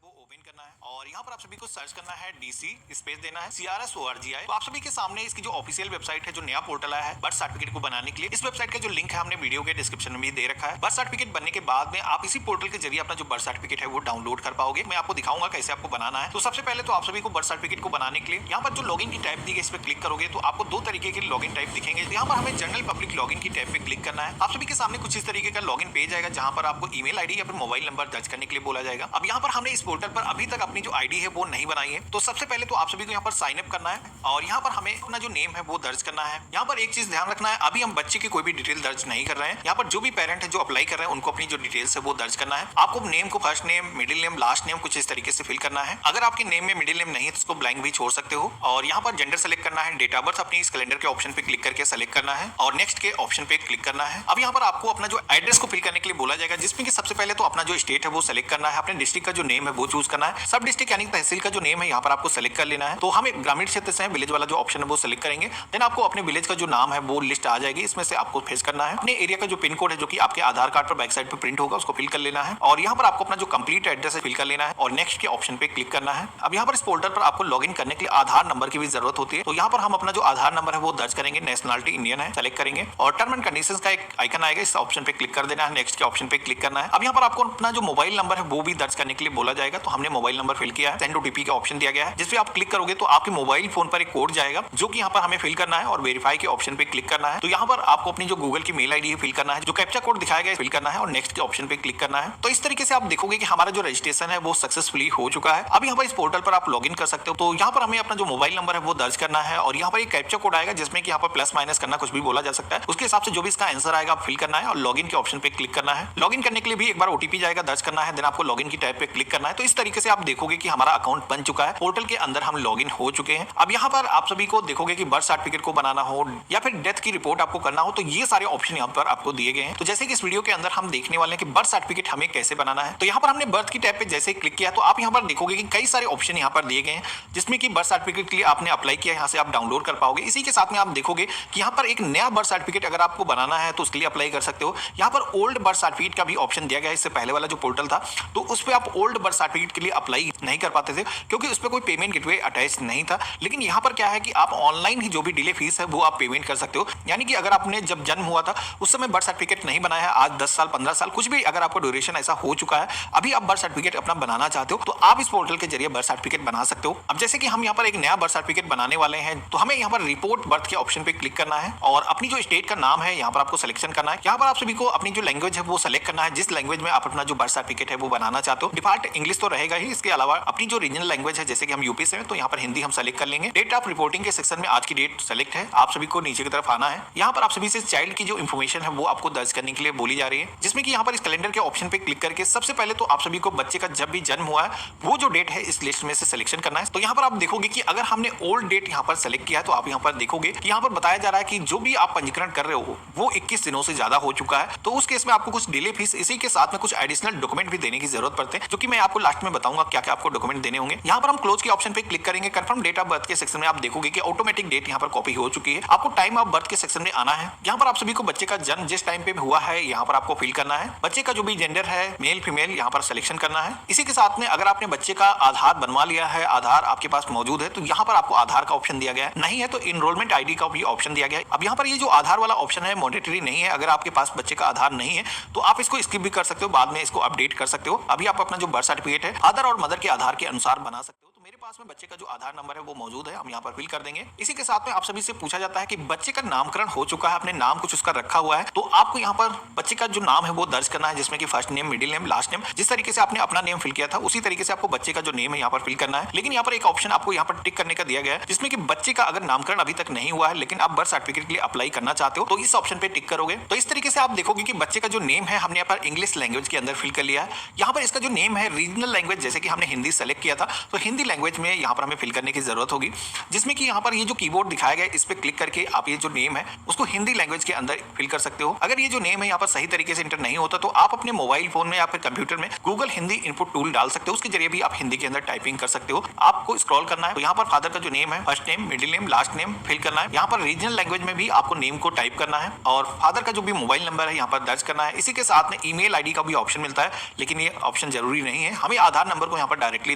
को ओपन करना है और यहाँ पर आप सभी को सर्च करना है डीसी स्पेस देना है CRSORGI। तो आप सभी के सामने इसकी जो ऑफिशियल वेबसाइट है, जो नया पोर्टल आया है बर्थ सर्टिफिकेट को बनाने के लिए, इस वेबसाइट का जो लिंक है हमने वीडियो के डिस्क्रिप्शन में भी दे रखा है। बर्थ सर्टिफिकेट बनने के बाद में आप इसी पोर्टल के जरिए अपना जो बर्थ सर्टिफिकेट है वो डाउनलोड कर पाओगे। मैं आपको दिखाऊंगा कैसे आपको बनाना है। तो सबसे पहले तो आप सभी को बर्थ सर्टिफिकेट को बनाने के लिए यहाँ पर जो लॉगिन की टाइप दी गई, इस पे क्लिक करोगे तो आपको दो तरीके के लॉगिन टाइप दिखेंगे। यहाँ पर हमें जनरल पब्लिक लॉगिन की टाइप पे क्लिक करना है। आप सभी के सामने कुछ इस तरीके का लॉगिन पेज आएगा जहाँ पर आपको ईमेल आईडी या फिर मोबाइल नंबर दर्ज करने के लिए बोला जाएगा। अब यहाँ पर हमने इस पोर्टल पर अभी तक अपनी जो आईडी है वो नहीं बनाई है, तो सबसे पहले तो आप सभी को यहाँ पर साइन अप करना है और यहाँ पर हमें अपना जो नेम है वो दर्ज करना है। यहाँ पर एक चीज ध्यान रखना है, अभी हम बच्चे की कोई भी डिटेल दर्ज नहीं कर रहे हैं। यहाँ पर जो भी पेरेंट है जो अप्लाई कर रहे हैं उनको अपनी जो डिटेल्स है वो दर्ज करना है। आपको नेम को first name, middle name, last name कुछ इस तरीके से फिल करना है। अगर आपके नेम में मिडिल नेम नहीं है तो उसको ब्लैंक भी छोड़ सकते हो। और यहाँ पर जेंडर सेलेक्ट करना है, डेट ऑफ बर्थ अपनी इस कैलेंडर के ऑप्शन पे क्लिक करके सेलेक्ट करना है और नेक्स्ट के ऑप्शन पे क्लिक करना है। अब यहाँ पर आपको अपना जो एड्रेस को फिल करने के लिए बोला जाएगा, जिसमें कि सबसे पहले तो अपना जो स्टेट है वो सेलेक्ट करना है, अपने डिस्ट्रिक्ट का जो नेम है वो चूज करना है। सब डिस्ट्रिक्ट यानी तहसील का जो नेम है यहाँ पर आपको सेलेक्ट कर लेना है। तो हम एक ग्रामीण क्षेत्र से विलेज वाला जो ऑप्शन है वो सेलेक्ट करेंगे। देन आपको अपने विलेज का जो नाम है वो लिस्ट आ जाएगी, इसमें से आपको फेस करना है। अपने एरिया का जो पिन कोड है जो कि आपके आधार कार्ड पर बैक साइड पे प्रिंट होगा उसको फिल कर लेना है और यहाँ पर आपको अपना जो कंप्लीट एड्रेस है फिल कर लेना है और नेक्स्ट के ऑप्शन पे क्लिक करना है। अब यहाँ पर इस पोर्टल पर आपको लॉगिन करने के लिए आधार नंबर की भी जरूरत होती है, तो यहाँ पर हम अपना जो आधार नंबर है वो दर्ज करेंगे। नेशनलिटी इंडियन है, सेलेक्ट करेंगे और टर्म एंड कंडीशंस का एक आइकन आएगा, इस ऑप्शन पे क्लिक कर देना है। नेक्स्ट के ऑप्शन पे क्लिक करना है। अब यहाँ पर आपको अपना जो मोबाइल नंबर है वो भी दर्ज करने के लिए बोला जाएगा, तो हमने मोबाइल नंबर फिल किया है। सेंड ओटीपी का ऑप्शन दिया गया है, जिसपे आप क्लिक करोगे तो आपके मोबाइल फोन पर एक कोड जाएगा जो कि यहाँ पर हमें फिल करना है और वेरीफाई के ऑप्शन पे क्लिक करना है। तो यहाँ पर आपको अपनी जो गूगल की मेल आईडी फिल करना है, जो कैप्चा कोड दिखाया गया है फिल करना है और नेक्स्ट के ऑप्शन पे क्लिक करना है। तो इस तरीके से आप देखोगे कि हमारा जो रजिस्ट्रेशन है वो सक्सेसफुली हो चुका है। अब यहाँ पर इस पोर्टल पर आप लॉगिन कर सकते हो। तो यहाँ पर हमें अपना जो मोबाइल नंबर है वो दर्ज करना है और यहाँ पर एक कैप्चा कोड आएगा जिसमें कि यहाँ पर प्लस माइनस करना कुछ भी बोला जा सकता है, उसके हिसाब से जो भी इसका आंसर आएगा आप फिल करना है और लॉगिन के ऑप्शन पे क्लिक करना है। लॉगिन करने के लिए भी एक बार ओटीपी जाएगा, दर्ज करना है, देन आपको लॉगिन की टाइप पे क्लिक करना है। तो इस तरीके से आप देखोगे कि हमारा अकाउंट बन चुका है, पोर्टल के अंदर हम लॉगिन हो चुके हैं। अब यहाँ पर आप सभी को देखोगे कि बर्थ सर्टिफिकेट को बनाना हो या फिर डेथ की रिपोर्ट आपको करना हो तो ये सारे ऑप्शन यहाँ पर आपको दिए गए हैं। तो जैसे कि इस वीडियो के अंदर हम देखने वाले हैं कि बर्थ सर्टिफिकेट हमें कैसे बनाना है। तो यहाँ पर हमने बर्थ की टैब पे जैसे क्लिक किया तो आप यहाँ पर देखोगे कि कई सारे ऑप्शन यहाँ पर दिए गए हैं, जिसमें कि बर्थ सर्टिफिकेट के लिए आपने अप्लाई किया, यहाँ से आप डाउनलोड कर पाओगे। इसी के साथ में आप देखोगे कि यहाँ पर एक नया बर्थ सर्टिफिकेट अगर आपको बनाना है तो उसके लिए अप्लाई कर सकते हो। यहाँ पर ओल्ड बर्थ सर्टिफिकेट का भी ऑप्शन दिया गया है। इससे पहले वाला जो पोर्टल था तो उस पर आप ओल्ड बर्थ सर्टिफिकेट के लिए अप्लाई नहीं कर पाते थे क्योंकि उस पर कोई पेमेंट गेटवे अटैच नहीं था। लेकिन यहाँ पर क्या है कि आप ऑनलाइन ही जो भी डिले फीस है वो आप पेमेंट कर सकते हो। यानी कि अगर आपने जब जन्म हुआ था उस समय बर्थ सर्टिफिकेट नहीं बनाया है, आज 10 साल 15 साल कुछ भी अगर आपको ड्यूरेशन ऐसा हो चुका है, अभी आप बर्थ सर्टिफिकेट अपना बनाना चाहते हो तो आप इस पोर्टल के जरिए बर्थ सर्टिफिकेट बना सकते हो। अब जैसे कि हम यहाँ पर एक नया बर्थ सर्टिफिकेट बनाने वाले हैं तो हमें यहाँ पर रिपोर्ट बर्थ के ऑप्शन पे क्लिक करना है और अपनी जो स्टेट का नाम है यहाँ पर आपको सिलेक्शन करना है। यहाँ पर आप सभी को अपनी जो लैंग्वेज है वो सेलेक्ट करना है, जिस लैंग्वेज में आप अपना जो बर्थ सर्टिफिकेट है वो बनाना चाहते हो। डिफॉल्ट इंग्लिश तो रहेगा ही, इसके अलावा अपनी जो रीजनल लैंग्वेज है जैसे कि हम यूपी से हैं तो यहाँ पर हिंदी हम सेलेक्ट कर लेंगे। डेट ऑफ रिपोर्टिंग के सेक्शन में आज की डेट सेलेक्ट है, आप सभी को नीचे की तरफ आना है। यहाँ पर आप सभी से चाइल्ड की जो इन्फॉर्मेशन है वो आपको दर्ज करने के लिए बोली जा रही है, जिसमें कि यहाँ पर इस कैलेंडर के ऑप्शन पे क्लिक करके सबसे पहले तो आप सभी को बच्चे का जब भी जन्म हुआ है वो जो डेट है इस लिस्ट में से सिलेक्शन करना है। तो यहाँ पर आप देखोगे कि अगर हमने ओल्ड डेट यहाँ पर सेलेक्ट किया है तो आप यहाँ पर देखोगे कि यहाँ पर बताया जा रहा है कि जो भी आप पंजीकरण कर रहे हो वो 21 दिनों से ज्यादा हो चुका है, तो उस केस में आपको कुछ डिले फीस, इसी के साथ में कुछ एडिशनल डॉक्यूमेंट भी देने की जरूरत पड़ते हैं, जो कि मैं आपको लास्ट में बताऊंगा क्या क्या आपको डॉक्यूमेंट देने होंगे। यहाँ पर हम क्लोज के ऑप्शन पे क्लिक करेंगे। कंफर्म डेट ऑफ बर्थ के सेक्शन में आप देखोगे कि ऑटोमेटिक डेट यहाँ पर कॉपी हो चुकी है। आपको टाइम ऑफ बर्थ के सेक्शन में आना है। यहाँ पर आप सभी को बच्चे का जन्म जिस टाइम पे हुआ है यहाँ पर आपको फिल करना है। बच्चे का जो भी जेंडर है मेल फीमेल यहाँ पर सिलेक्शन करना है। इसी के साथ में अगर आपने बच्चे का आधार बनवा लिया है, आधार आपके पास मौजूद है तो यहाँ पर आपको आधार का ऑप्शन दिया गया है, नहीं है तो इनरोलमेंट आईडी का भी ऑप्शन दिया गया है। अब यहाँ पर ये जो आधार वाला ऑप्शन है मॉनिटरी नहीं है, अगर आपके पास बच्चे का आधार नहीं है तो आप इसको स्किप भी कर सकते हो, बाद में इसको अपडेट कर सकते हो। अभी आप अपना जो बर्थ सर्टिफिकेट है फादर और मदर के आधार के अनुसार बना सकते हो। तो मेरे पास में बच्चे का जो आधार नंबर है वो मौजूद है, हम यहाँ पर फिल कर देंगे। इसी के साथ में आप सभी से पूछा जाता है कि बच्चे का नामकरण हो चुका है, अपने नाम कुछ उसका रखा हुआ है, तो आपको यहाँ पर बच्चे का जो नाम है वो दर्ज करना है, जिसमें कि first name, middle name, last name, जिस तरीके से आपने अपना नेम फिल किया था उसी तरीके से आपको बच्चे का जो नेम है यहाँ पर फिल करना है। लेकिन यहाँ पर एक ऑप्शन आपको यहाँ पर टिक करने का दिया गया है, जिसमें कि बच्चे का अगर नामकरण अभी तक नहीं हुआ है लेकिन आप बर्थ सर्टिफिकेट के लिए अप्लाई करना चाहते हो तो इस ऑप्शन पे टिक करोगे। तो इस तरीके से आप देखोगे कि बच्चे का जो नेम है हमने यहाँ पर इंग्लिश लैंग्वेज के अंदर फिल कर लिया है। यहाँ पर इसका जो नेम है रीजनल लैंग्वेज, जैसे कि हमने हिंदी सेलेक्ट किया था तो हिंदी लैंग्वेज में यहाँ पर हमें फिल करने की जरूरत होगी, जिसमें कि यहाँ पर ये जो कीबोर्ड दिखाया गया है इस पे क्लिक करके आप ये जो नेम है उसको हिंदी लैंग्वेज के अंदर फिल कर सकते हो। अगर ये जो नेम है यहाँ पर सही तरीके से इंटर नहीं होता तो आप अपने मोबाइल फोन में या फिर कंप्यूटर में गूगल हिंदी इनपुट टूल डाल सकते हो, उसके जरिए भी आप हिंदी के अंदर टाइपिंग कर सकते हो। आपको स्क्रॉल करना है तो यहाँ पर फादर का जो नेम है, first name, middle name, last name fill करना है। यहाँ पर रीजनल लैंग्वेज में भी आपको नेम को टाइप करना है और फादर का जो भी मोबाइल नंबर है यहाँ पर दर्ज करना है। इसी के साथ में ईमेल आईडी का भी ऑप्शन मिलता है, लेकिन ये ऑप्शन जरूरी नहीं है, हमें आधार नंबर को यहाँ पर डायरेक्टली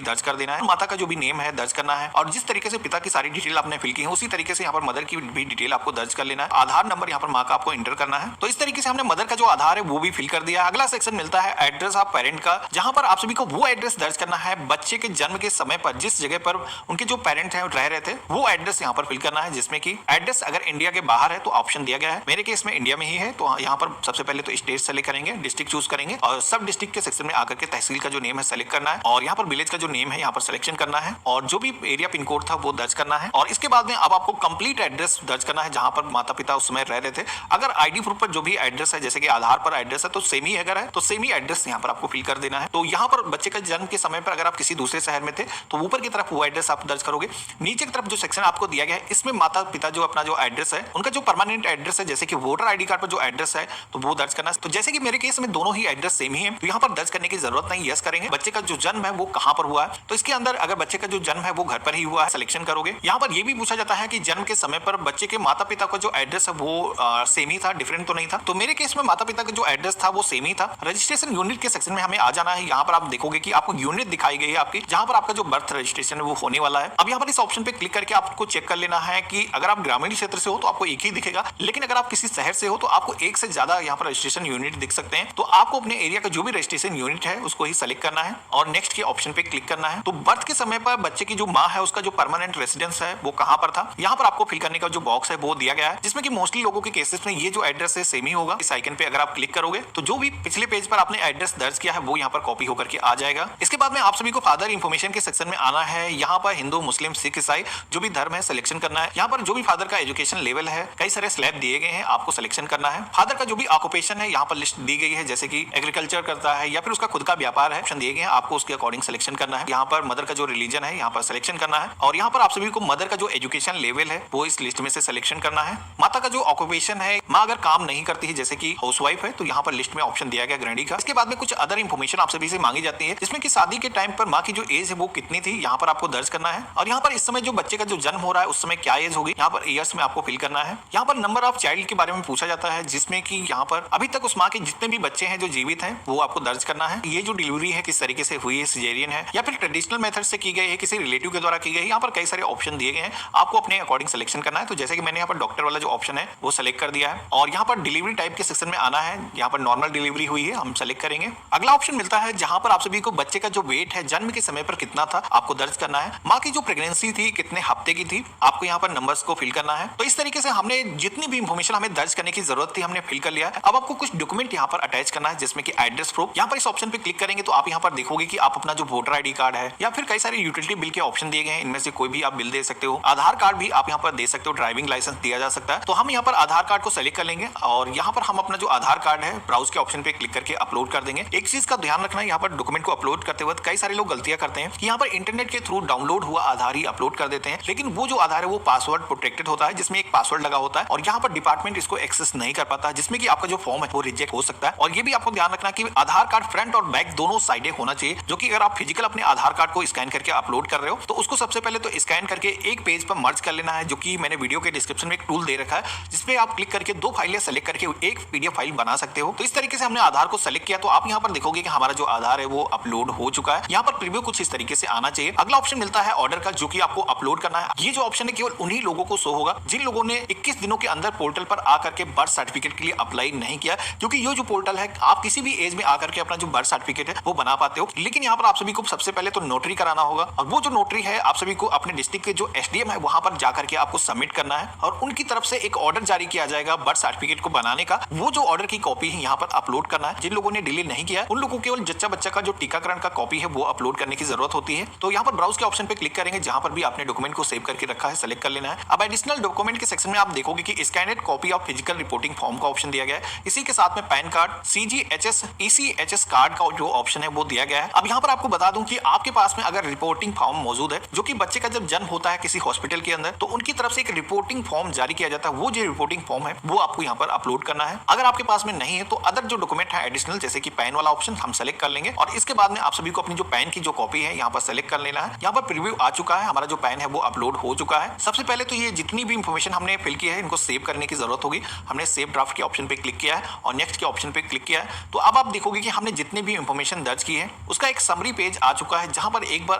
दर्ज कर देना है। माता का जो भी नेम है दर्ज करना है और जिस तरीके से पिता की सारी डिटेल आपने फिल की है उसी तरीके से यहाँ पर मदर की भी डिटेल आपको दर्ज कर लेना है। आधार नंबर यहाँ पर माँ का आपको एंटर करना है। तो इस तरीके से हमने मदर का जो आधार है वो भी फिल कर दिया। अगला सेक्शन मिलता है एड्रेस ऑफ पेरेंट का, जहां पर आप सभी को वो एड्रेस दर्ज करना है बच्चे के जन्म के समय पर जिस जगह पर उनके जो पेरेंट हैं रह रहे थे वो एड्रेस यहाँ पर फिल करना है, जिसमें कि एड्रेस अगर इंडिया के बाहर है तो ऑप्शन दिया गया है, मेरे केस में इंडिया में ही है तो यहाँ पर सबसे पहले तो स्टेट सेलेक्ट करेंगे, डिस्ट्रिक्ट चूज करेंगे और सब डिस्ट्रिक्ट के सेक्शन में आकर के तहसील का जो नेम है सेलेक्ट करना है और यहाँ पर विलेज का जो नेम है यहाँ पर सिलेक्शन करना है और जो भी एरिया पिन कोड था वो दर्ज करना है। और इसके बाद में अब आपको कंप्लीट एड्रेस दर्ज करना है जहां पर माता पिता उस समय रह रहे थे। अगर आईडी प्रूफ पर जो भी एड्रेस है जैसे कि आधार पर एड्रेस है तो सेम ही अगर है तो सेम ही एड्रेस यहाँ पर आपको फिल कर देना है। तो यहाँ पर बच्चे का जन्म के समय पर अगर आप किसी दूसरे शहर में थे तो ऊपर की तरफ वो एड्रेस आप दर्ज करोगे। नीचे की तरफ जो सेक्शन आपको दिया गया है इसमें माता पिता जो अपना जो एड्रेस है उनका जो परमानेंट एड्रेस है जैसे कि वोटर आईडी कार्ड पर जो एड्रेस है तो वो दर्ज करना है। तो जैसे कि मेरे केस में दोनों ही एड्रेस सेम ही है तो यहाँ पर दर्ज करने की जरूरत नहीं, यस करेंगे। बच्चे का जो जन्म है वो कहाँ पर हुआ है तो इसके अंदर अगर बच्चे का जो जन्म है वो घर पर ही हुआ है सिलेक्शन करोगे। यहाँ पर ये भी पूछा जाता है कि जन्म के समय पर बच्चे के माता पिता का जो एड्रेस है वो सेम ही था, डिफरेंट तो नहीं था। तो मेरे केस में माता पिता का जो एड्रेस था वो सेम ही था। रजिस्ट्रेशन यूनिट के सेक्शन में हमें आ जाना है। यहाँ पर आप देखोगे कि आपको यूनिट दिखाई गई है आपकी जहां पर आपका जो बर्थ रजिस्ट्रेशन है वो होने वाला है। अब यहाँ पर इस ऑप्शन पे क्लिक करके आपको चेक कर लेना है कि अगर आप ग्रामीण क्षेत्र से हो तो आपको एक ही दिखेगा, लेकिन अगर आप किसी शहर से हो तो आपको एक से ज्यादा यहाँ पर रजिस्ट्रेशन यूनिट दिख सकते हैं। तो आपको अपने एरिया का जो भी रजिस्ट्रेशन यूनिट है उसको ही सेलेक्ट करना है और नेक्स्ट के ऑप्शन पे क्लिक करना है। तो बर्थ के समय पर बच्चे की जो माँ है उसका जो परमानेंट रेसिडेंस है वो कहाँ पर था, यहाँ पर आपको फिल करने का जो बॉक्स है वो दिया गया है, जिसमें कि मोस्टली लोगों के केसेस में ये जो एड्रेस है सेम ही होगा। इस आइकन पे अगर आप क्लिक करोगे तो जो भी पिछले पेज पर आपने एड्रेस दर्ज किया है वो यहाँ पर कॉपी होकर के आ जाएगा। इसके बाद में आप सभी को फादर इन्फॉर्मेशन के सेक्शन में आना है। यहाँ पर हिंदू, मुस्लिम, सिख, ईसाई जो भी धर्म है सिलेक्शन करना है। यहाँ पर जो भी फादर का एजुकेशन लेवल है कई सारे स्लैब दिए गए हैं, आपको सिलेक्शन करना है। फादर का जो भी ऑक्यूपेशन है यहाँ पर लिस्ट दी गई है, जैसे कि एग्रीकल्चर करता है या फिर उसका खुद का व्यापार है, ऑप्शन दिए गए हैं, आपको उसके अकॉर्डिंग सिलेक्शन करना है। यहाँ पर मदर का जो रिलीजन है यहाँ पर सिलेक्शन करना है और यहाँ पर आप सभी को मदर का जो एजुकेशन लेवल है वो इस लिस्ट में से सिलेक्शन करना है। माता का जो ऑक्यूपेशन है, माँ अगर काम नहीं करती है जैसे कि हाउसवाइफ है तो यहाँ पर लिस्ट में ऑप्शन दिया गया गृहिणी का। इसके बाद में कुछ अदर इन्फॉर्मेशन आप सभी से मांगी जाती है, जिसमें कि शादी के टाइम पर माँ की जो एज है वो कितनी थी यहाँ पर आपको दर्ज करना है और यहाँ पर इस समय जो बच्चे का जो जन्म हो रहा है उस समय क्या एज होगी यहाँ पर ईयर्स में आपको फिल करना है। यहाँ पर नंबर ऑफ चाइल्ड के बारे में पूछा जाता है, जिसमें कि यहाँ पर अभी तक उस माँ के जितने भी बच्चे हैं जो जीवित हैं वो आपको दर्ज करना है। ये जो डिलीवरी है किस तरीके से हुई है, सिजेरियन है या फिर ट्रेडिशनल मेथड से की गई है, किसी रिलेटिव के द्वारा की गई है, यहाँ पर कई सारे ऑप्शन दिए गए हैं, आपको अपने अकॉर्डिंग सिलेक्शन करना है। तो जैसे कि मैंने यहाँ पर डॉक्टर वाला जो ऑप्शन है वो सिलेक्ट कर दिया है और यहाँ पर डिलीवरी टाइप के सेक्शन में आना है। यहाँ पर नॉर्मल डिलीवरी हुई है, हम सेलेक्ट करेंगे। अगला ऑप्शन मिलता है जहां पर आप सभी को बच्चे का जो वेट है जन्म के समय पर कितना था आपको दर्ज करना है। माँ की जो प्रेगनेंसी थी कितने हफ्ते की थी आपको यहाँ पर नंबर्स को फिल करना है। तो इस तरीके से हमने जितनी भी इंफॉर्मेशन हमें दर्ज करने की जरूरत थी हमने फिल कर लिया है। अब आपको कुछ डॉक्यूमेंट यहाँ पर अटैच करना है, जिसमें कि एड्रेस प्रूफ। यहाँ पर इस ऑप्शन पे क्लिक करेंगे तो आप यहाँ पर देखोगे कि आप अपना जो वोटर आईडी कार्ड है या फिर कई सारे यूटिलिटी बिल के ऑप्शन दिए गए हैं, इनमें से कोई भी आप बिल दे सकते हो। आधार कार्ड भी आप यहाँ पर दे सकते हो, ड्राइविंग लाइसेंस दिया जा सकता है। तो हम यहाँ पर आधार कार्ड को सेलेक्ट कर लेंगे और यहाँ पर हम अपना जो आधार कार्ड है ब्राउज के ऑप्शन पे क्लिक करके अपलोड कर देंगे। एक चीज का ध्यान रखना है, यहाँ पर डॉक्यूमेंट को अपलोड करते वक्त कई सारे लोग गलतियां करते हैं कि यहाँ पर इंटरनेट के थ्रू डाउनलोड हुआ आधार ही अपलोड कर देते हैं, लेकिन वो जो आधार है वो पासवर्ड प्रोटेक्टेड होता है, जिसमें एक पासवर्ड लगा होता है और यहाँ पर डिपार्टमेंट इसको एक्सेस नहीं कर पाता, जिसमें कि आपका जो फॉर्म है वो रिजेक्ट हो सकता है। और ये भी आपको ध्यान रखना कि आधार कार्ड फ्रंट और बैक दोनों साइडें होना चाहिए, जो कि अगर आप फिजिकल अपने आधार कार्ड को स्कैन करके अपलोड कर रहे हो तो उसको सबसे पहले तो स्कैन करके एक पेज पर मर्ज कर लेना है, जो कि मैंने वीडियो के डिस्क्रिप्शन में एक टूल दे रखा है जिसपे आप क्लिक करके दो फाइलें सेलेक्ट करके एक पीडीएफ फाइल बना सकते हो। तो इस तरीके से हमने आधार को सेलेक्ट किया तो आप यहाँ पर देखोगे कि हमारा जो आधार है वो अपलोड हो चुका है। यहाँ पर प्रीव्यू कुछ इस तरीके से आना चाहिए। अगला ऑप्शन मिलता है ऑर्डर का, जो कि आपको अपलोड करना है। ये जो ऑप्शन है केवल उन्हीं लोगों को शो होगा जिन लोगों ने 21 दिनों के अंदर पोर्टल पर आकर के बर्थ सर्टिफिकेट के लिए अप्लाई नहीं किया, क्योंकि ये जो पोर्टल है आप किसी भी एज में आकर के अपना जो बर्थ सर्टिफिकेट है वो बना पाते हो। लेकिन यहाँ पर आप सभी को सबसे पहले तो नोटरी कराना होगा और वो जो नोटरी है आप सभी को अपने डिस्ट्रिक्ट के जो एसडीएम है वहां पर जाकर के आपको सबमिट करना है और उनकी तरफ से एक ऑर्डर जारी किया जाएगा बर्थ सर्टिफिकेट को बनाने का। वो जो ऑर्डर की कॉपी है यहाँ पर अपलोड करना है। जिन लोगों ने डिले नहीं किया उन लोगों को केवल जच्चा बच्चा का जो टीकाकरण का कॉपी है वो अपलोड करने की जरूरत होती है। तो यहाँ पर ब्राउज के ऑप्शन पे क्लिक करेंगे, जहां पर भी आपने डॉक्यूमेंट को सेव करके रखा है सेलेक्ट कर लेना है। अब एडिशनल डॉक्यूमेंट के सेक्शन में आप देखोगे कि scanned copy of physical reporting form का ऑप्शन दिया गया है। इसी के साथ में PAN card, CGHS, ECHS card का जो ऑप्शन है वो दिया गया है। अब यहाँ पर आपको बता दूं कि आपके पास में अगर रिपोर्टिंग फॉर्म मौजूद है, जो कि बच्चे का जब जन्म होता है किसी हॉस्पिटल के अंदर तो उनकी तरफ से एक रिपोर्टिंग फॉर्म जारी किया जाता है। वो जो रिपोर्टिंग फॉर्म है वो आपको यहाँ पर अपलोड करना है। अगर आपके पास में नहीं है तो अदर जो डॉक्यूमेंट है एडिशनल, जैसे कि पैन वाला ऑप्शन हम सेलेक्ट कर लेंगे और इसके बाद में आप सभी को अपनी जो पैन की जो कॉपी है यहाँ पर सेलेक्ट कर लेना है। यहाँ पर प्रीव्यू आ चुका है, हमारा जो पैन है वो अपलोड हो चुका है। सबसे पहले तो ये जितनी भी इंफॉर्मेशन हमने फिल की है इनको सेव करने की जरूरत होगी। हमने सेव ड्राफ्ट के ऑप्शन पे क्लिक किया है और नेक्स्ट के ऑप्शन पे क्लिक किया है। तो अब आप देखोगे कि हमने जितने भी इंफॉर्मेशन दर्ज की है उसका एक समरी पेज आ चुका है, जहां पर एक बार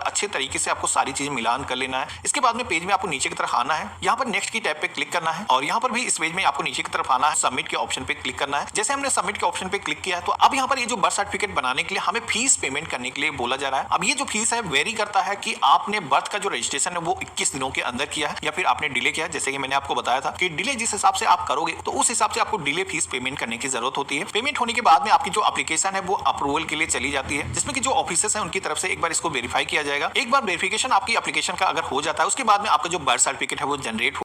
अच्छे तरीके से आपको सारी चीजें मिलान कर लेना है। इसके बाद में पेज में आपको नीचे की तरफ आना है, यहाँ पर नेक्स्ट की टैब पे क्लिक करना है और यहाँ पर भी इस पेज में आपको नीचे की तरफ आना है, सबमिट के ऑप्शन पे क्लिक करना है। जैसे हमने सबमिट के ऑप्शन पे क्लिक किया है तो अब यहाँ पर ये जो बर्थ सर्टिफिकेट बनाने के लिए हमें फीस पेमेंट करने के लिए बोला जा रहा है। अब ये जो फीस है वेरी करता है कि आपने बर्थ का जो रजिस्ट्रेशन है वो 21 दिनों के अंदर किया है या फिर आपने डिले किया है। जैसे कि मैंने आपको बताया था कि डिले जिस हिसाब से आप करोगे तो उस हिसाब से आपको डिले फीस पेमेंट करने की जरूरत होती है। पेमेंट होने के बाद में आपकी जो एप्लीकेशन है वो अप्रूवल के लिए चली जाती है, जिसमें कि जो ऑफिसर्स हैं उनकी तरफ से एक बार इसको वेरीफाई किया जाएगा। एक बार वेरिफिकेशन आपकी एप्लीकेशन का अगर हो जाता है उसके बाद में आपका जो बर्थ सर्टिफिकेट है वो जनरेट